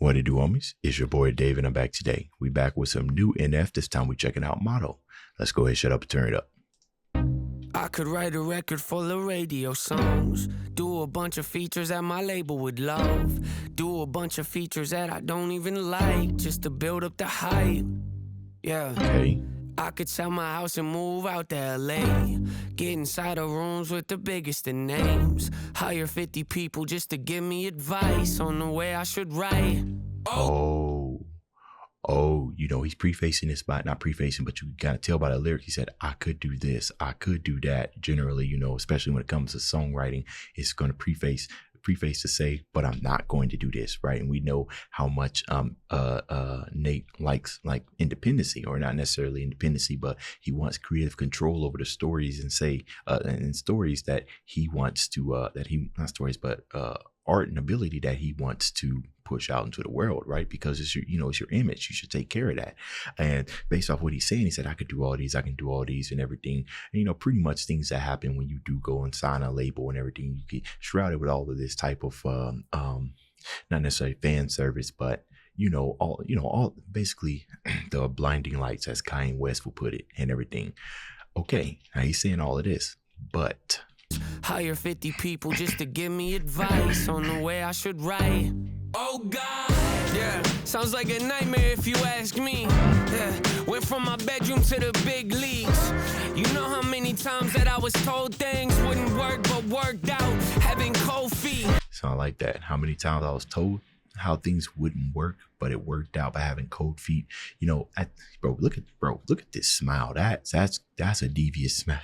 What it do, homies? It's your boy Dave, and I'm back today. We back with some new NF. This time we checking out Motto. Let's go ahead, shut up, and turn it up. I could write a record full of radio songs, do a bunch of features that my label would love, do a bunch of features that I don't even like, just to build up the hype. Yeah. Okay. I could sell my house and move out to LA, get inside of rooms with the biggest of names, hire 50 people just to give me advice on the way I should write. He's prefacing this by, not prefacing, but you can kind of tell by the lyric. He said, I could do this, I could do that. Generally, especially when it comes to songwriting, it's going to preface to say, but I'm not going to do this, right? And we know how much Nate likes like independency, or not necessarily independency, but he wants creative control over the stories and stories that he wants to art and ability that he wants to push out into the world, right? Because it's your image. You should take care of that. And based off what he's saying, he said, I could do all these, I can do all these and everything. And, pretty much things that happen when you do go and sign a label and everything, you get shrouded with all of this type of, not necessarily fan service, but all basically the blinding lights, as Kanye West will put it, and everything. Okay. Now he's saying all of this, but hire 50 people just to give me advice on the way I should write. Oh God, yeah, sounds like a nightmare if you ask me. Yeah, went from my bedroom to the big leagues. You know how many times that I was told things wouldn't work but worked out, having cold feet. Sound like that. How many times I was told how things wouldn't work, but it worked out by having cold feet. Look at this smile. That's a devious smile.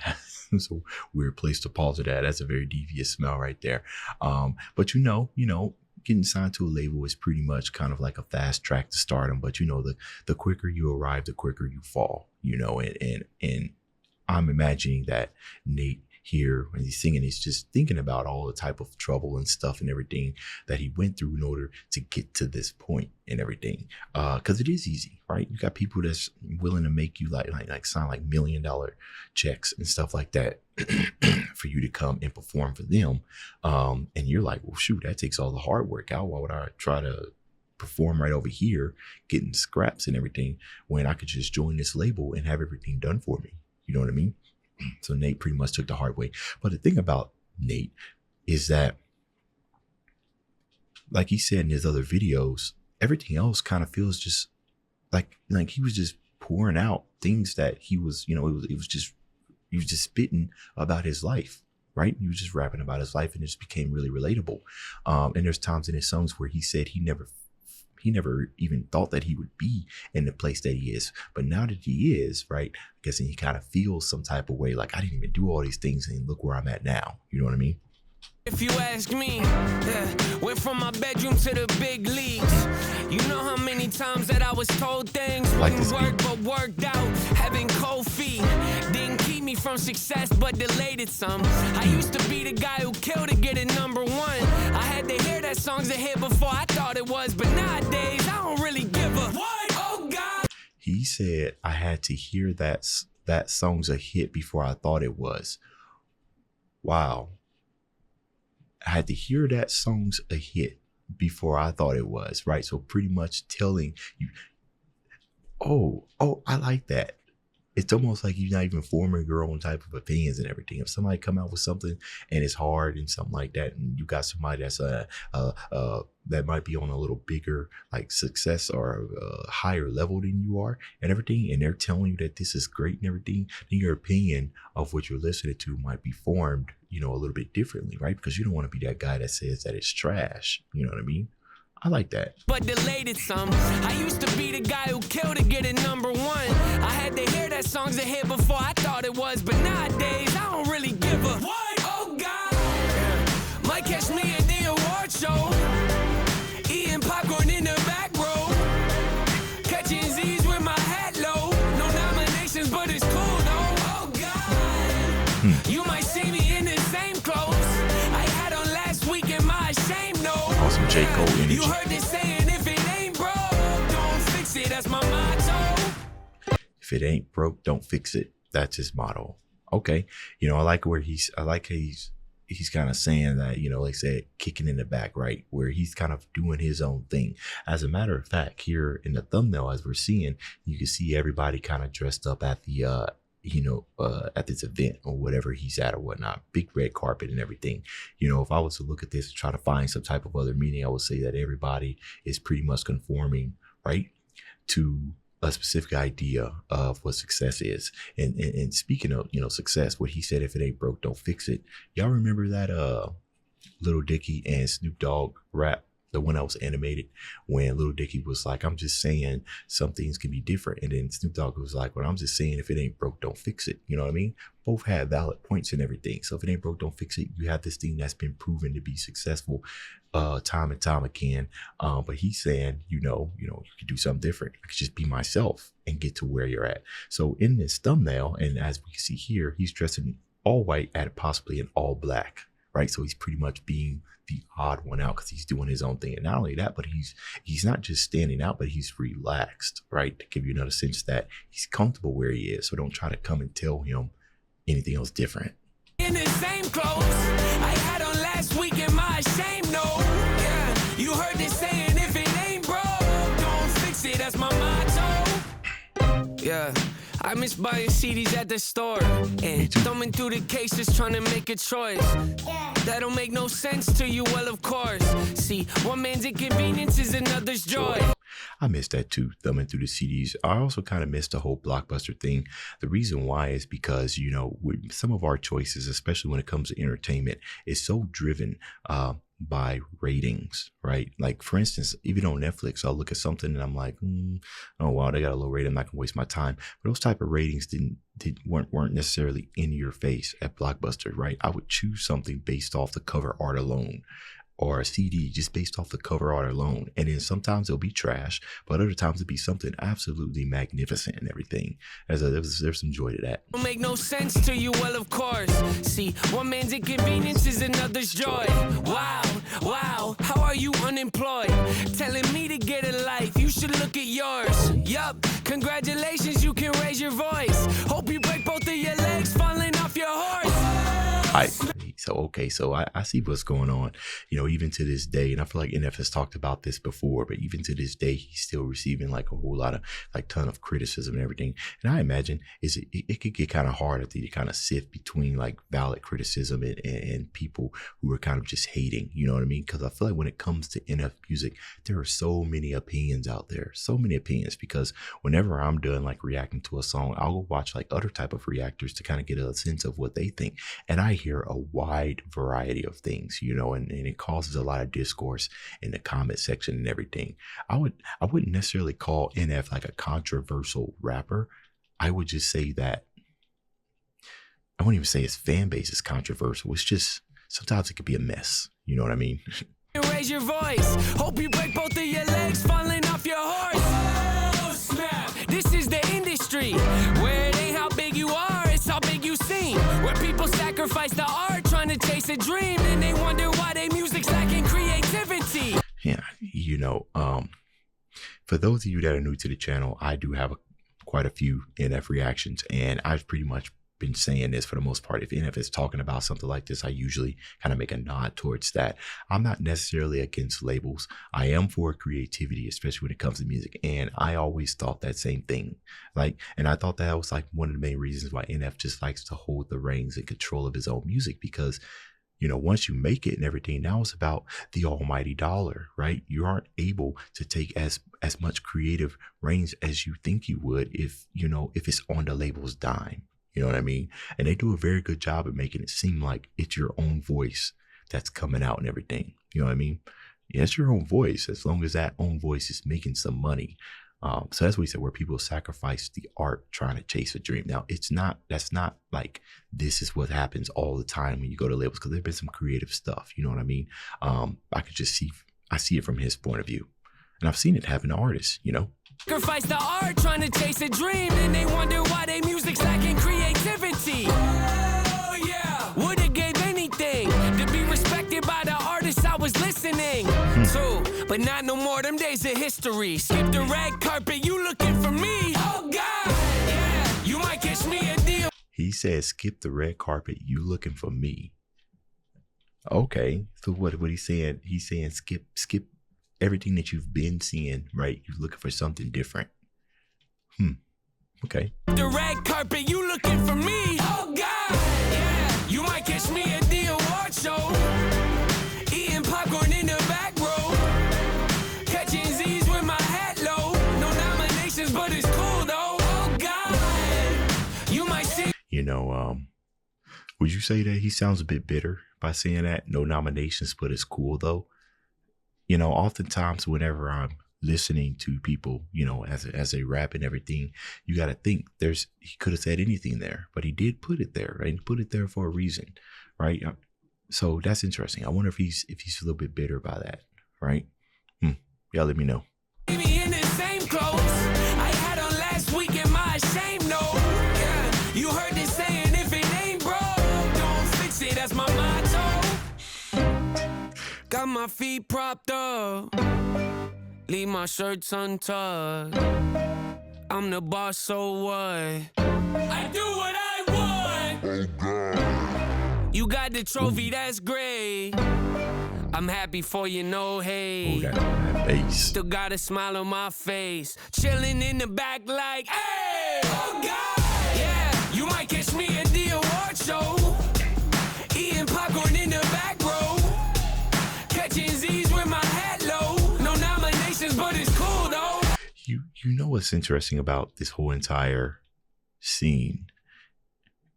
So weird place to pause it at. That's a very devious smile right there. But getting signed to a label is pretty much kind of like a fast track to stardom. But the quicker you arrive, the quicker you fall. And I'm imagining that Nate here, when he's singing, he's just thinking about all the type of trouble and stuff and everything that he went through in order to get to this point and everything. Because it is easy, right? You got people that's willing to make you like sign like $1 million checks and stuff like that for you to come and perform for them. And you're like, well, shoot, that takes all the hard work out. Why would I try to perform right over here, getting scraps and everything, when I could just join this label and have everything done for me? You know what I mean? So Nate pretty much took the hard way. But the thing about Nate is that, like he said in his other videos, everything else kind of feels just like he was just pouring out things that he was, he was just spitting about his life, right? He was just rapping about his life, and it just became really relatable. And there's times in his songs where he said he never even thought that he would be in the place that he is. But now that he is, right, I guess he kind of feels some type of way, like I didn't even do all these things and look where I'm at now. You know what I mean? If you ask me, went from my bedroom to the big leagues. You know how many times that I was told things wouldn't work but worked out, having cold feet. Didn't keep me from success but delayed it some. I used to be the guy who killed to get it #1. I had to hear that song's a hit before I thought it was, but nowadays I don't really give a what. Oh God. He said I had to hear that song's a hit before I thought it was. Wow. I had to hear that song's a hit before I thought it was, right? So pretty much telling you, I like that. It's almost like you're not even forming your own type of opinions and everything. If somebody come out with something and it's hard and something like that, and you got somebody that's that might be on a little bigger like success or higher level than you are and everything, and they're telling you that this is great and everything, then your opinion of what you're listening to might be formed, a little bit differently, right? Because you don't want to be that guy that says that it's trash. You know what I mean? I like that. But delayed it some. I used to be the guy who killed to get it #1. I had to hear that song's a hit before I thought it was, but nowadays I don't really give a what. Oh God, might catch me at the award show, eating popcorn in the back row, catching Z's with my hat low. No nominations, but it's cool though. Oh God, you might see me in the same clothes I had on last week. Am I ashamed? No. Awesome J. Cole energy. You heard this saying, if it ain't broke, don't fix it. That's my motto. If it ain't broke, don't fix it. That's his motto. Okay. I like how he's he's kind of saying that, you know, like I said, kicking in the back, right? Where he's kind of doing his own thing. As a matter of fact, here in the thumbnail, as we're seeing, you can see everybody kind of dressed up at the, at this event or whatever he's at or whatnot, big red carpet and everything. You know, if I was to look at this and try to find some type of other meaning, I would say that everybody is pretty much conforming, right, to a specific idea of what success is. And speaking of, you know, success, what he said, if it ain't broke, don't fix it. Y'all remember that Lil Dicky and Snoop Dogg rap, the one that was animated, when Lil Dicky was like, I'm just saying some things can be different. And then Snoop Dogg was like, well, I'm just saying if it ain't broke, don't fix it. You know what I mean? Both had valid points and everything. So if it ain't broke, don't fix it. You have this thing that's been proven to be successful time and time again. But he's saying, you could do something different. I could just be myself and get to where you're at. So in this thumbnail, and as we can see here, he's dressed in all white and possibly in all black, right? So he's pretty much being the odd one out because he's doing his own thing. And not only that, but he's not just standing out, but he's relaxed, right? To give you another sense that he's comfortable where he is. So don't try to come and tell him anything else different. In the same clothes I had on last week, am I ashamed? No. Yeah, you heard this saying, if it ain't broke, don't fix it. That's my motto. Yeah, I miss buying CDs at the store and thumbing through the cases trying to make a choice. That don't make no sense to you, well, of course. See, one man's inconvenience is another's joy. I missed that too, thumbing through the CDs. I also kind of missed the whole Blockbuster thing. The reason why is because, you know, some of our choices, especially when it comes to entertainment, is so driven by ratings, right? Like, for instance, even on Netflix, I'll look at something and I'm like, oh wow, they got a low rating, I'm not gonna waste my time. But those type of ratings weren't necessarily in your face at Blockbuster, right? I would choose something based off the cover art alone, or a CD just based off the cover art alone. And then sometimes it'll be trash, but other times it'll be something absolutely magnificent and everything. There's some joy to that. Don't make no sense to you, well, of course. See, one man's inconvenience is another's joy. Wow, how are you unemployed? Telling me to get a life, you should look at yours. Yup, congratulations, you can raise your voice. Hope you break both of your legs falling off your horse. So I see what's going on, you know, even to this day. And I feel like NF has talked about this before, but even to this day, he's still receiving like a whole lot of ton of criticism and everything. And I imagine it could get kind of hard if you kind of sift between like valid criticism and people who are kind of just hating, you know what I mean? Because I feel like when it comes to NF music, there are so many opinions out there, so many opinions, because whenever I'm done like reacting to a song, I'll go watch like other type of reactors to kind of get a sense of what they think. And I hear a wide variety of things, you know, and it causes a lot of discourse in the comment section and everything. I wouldn't necessarily call NF like a controversial rapper. I would just say that I wouldn't even say his fan base is controversial. It's just sometimes it could be a mess. You know what I mean? Raise your voice. Hope you break both of your legs falling off your horse. Oh, snap. This is the industry where it ain't how big you are, it's how big you seem. Where people sacrifice the art trying to chase a dream, and they wonder why their music's lacking creativity. Yeah, you know, for those of you that are new to the channel, I do have quite a few NF reactions, and I've pretty much been saying this for the most part. If NF is talking about something like this, I usually kind of make a nod towards that. I'm not necessarily against labels. I am for creativity, especially when it comes to music. And I always thought that same thing. And I thought that was like one of the main reasons why NF just likes to hold the reins and control of his own music, because, you know, once you make it and everything, now it's about the almighty dollar, right? You aren't able to take as much creative reins as you think you would if it's on the label's dime. You know what I mean? And they do a very good job of making it seem like it's your own voice that's coming out and everything. You know what I mean? Yeah, it's your own voice, as long as that own voice is making some money. So that's what he said, where people sacrifice the art trying to chase a dream. Now, that's not like this is what happens all the time when you go to labels, because there's been some creative stuff. You know what I mean? I see it from his point of view. And I've seen it happen to artists, you know? Sacrifice the art trying to chase a dream, and they wonder why their music's lacking creativity. Oh yeah, would've gave anything to be respected by the artists I was listening to, but not no more. Them days of history. Skip the red carpet, you looking for me? Oh God, yeah, you might catch me a deal. He said, "Skip the red carpet, you looking for me." Okay. So what he's saying? He's saying skip everything that you've been seeing, right? You're looking for something different. Okay. The red carpet, you looking for me? Oh God, yeah. You might catch me at the award show, eating popcorn in the back row, catching Z's with my hat low. No nominations, but it's cool though. Oh God, you might see. You know, would you say that he sounds a bit bitter by saying that? No nominations, but it's cool though. You know, oftentimes whenever I'm listening to people, you know, as they rap and everything, you got to think he could have said anything there, but he did put it there, right? He put it there for a reason, right? So that's interesting. I wonder if he's a little bit bitter by that, right? Y'all let me know. Me in the same clothes I had on last week in my shame note. Yeah, you heard this saying, if it ain't broke, don't fix it. That's my motto. Got my feet propped up, leave my shirts untucked. I'm the boss, so what? I do what I want. Oh God. You got the trophy, that's great. I'm happy for you, no hate. Oh, that bass. Still got a smile on my face, chilling in the back like, hey, oh God, yeah. You might catch me at the award show, eating popcorn in the back row, catching Z's with my hat low. No nominations, but it's cool though. You know what's interesting about this whole entire scene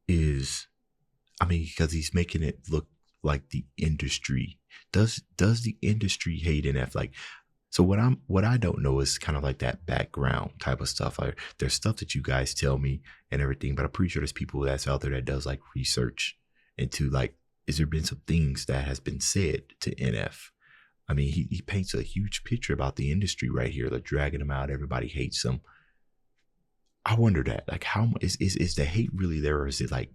is, I mean, because he's making it look like the industry does the industry hate NF? Like, so what I don't know is kind of like that background type of stuff. Like, there's stuff that you guys tell me and everything, but I'm pretty sure there's people that's out there that does like research into like, is there been some things that has been said to NF? I mean, he paints a huge picture about the industry right here. They're dragging him out. Everybody hates him. I wonder that, like, how is the hate really there, or is it like,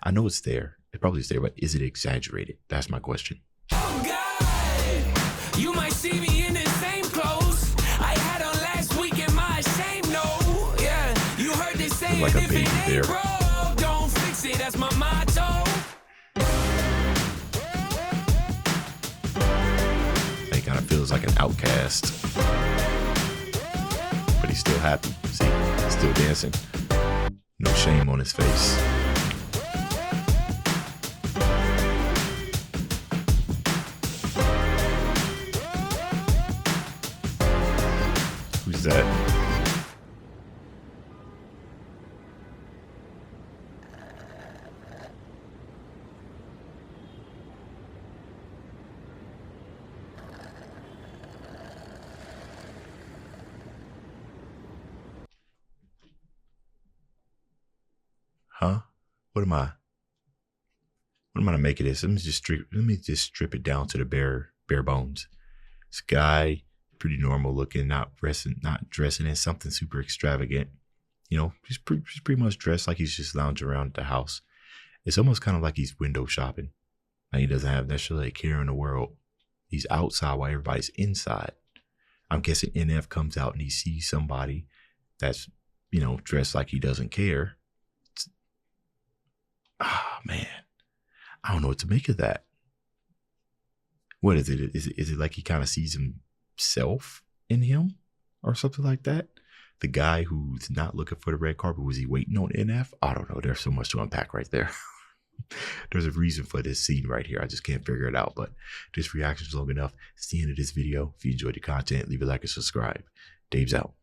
I know it's there. It probably is there, but is it exaggerated? That's my question. Oh God, you might see me in the same clothes I had on last week in my shame note. Yeah, you heard this saying, like a if baby it there. ain't broke, don't fix it. That's my motto. He kind of feels like an outcast, but he's still happy. See, he's still dancing. No shame on his face. Who's that? Huh? What am I gonna make of this? Let me just strip it down to the bare bones. This guy, pretty normal looking, not dressing in something super extravagant. You know, he's pretty much dressed like he's just lounging around the house. It's almost kind of like he's window shopping. Like, he doesn't have necessarily a care in the world. He's outside while everybody's inside. I'm guessing NF comes out and he sees somebody that's, you know, dressed like he doesn't care. Man, I don't know what to make of that. What is it? Is it like he kind of sees himself in him or something like that? The guy who's not looking for the red carpet, was he waiting on NF? I don't know. There's so much to unpack right there. There's a reason for this scene right here. I just can't figure it out, but this reaction is long enough. It's the end of this video. If you enjoyed the content, leave a like and subscribe. Dave's out.